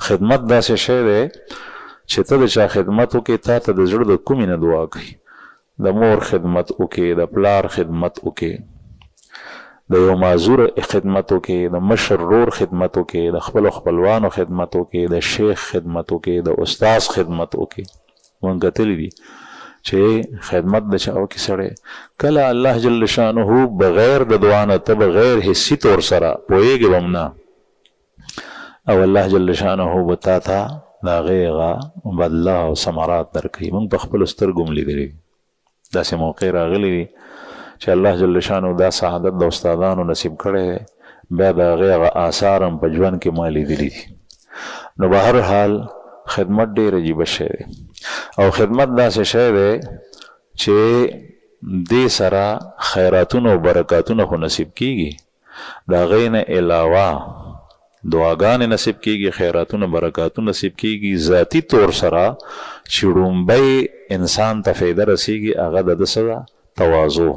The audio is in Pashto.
خدمت داسې شی دی چې ته د چا خدمت وکې تا ته د زړه د کومې نه دعا کوي. د مور خدمت وکې، د پلار خدمت وکې، د یو معذور خدمت وکې، د مشر رور خدمت وکې، د خپلو خپلوانو خدمت وکې، د شیخ خدمت وکې، د استاز خدمت وکې. مونږ کتلی دي چې خدمت د چا وکې سړی کله الله جل شانه بغیر د دعا نه ته بغیر حسي طور سره پوهېږې به هم نه، او الله جل شانه به تا ته د هغې هغه بدله او ثمرات درکوي. مونږ په خپلو سترګو هم لیدلي دي، داسې موقع راغلی دي چې الله جل شانه دا سعادت د استادانو نصیب کړی دی، بیا د هغې هغه آثار هم په ژوند کې ما لیدلي دي. نو به هر حال خدمت ډېر عجیبه شی دی، او خدمت داسې شی دی چې دې سره خیراتونه او برکاتونه خو نصیب کیږي، د هغې نه علاوه دعاګانې نصیب کیږي، خیراتونه برکاتونه نصیب کیږي. ذاتی طور سره چې ړومبی انسان ته فایده رسیږي هغه د ده څه ده؟ تواضع.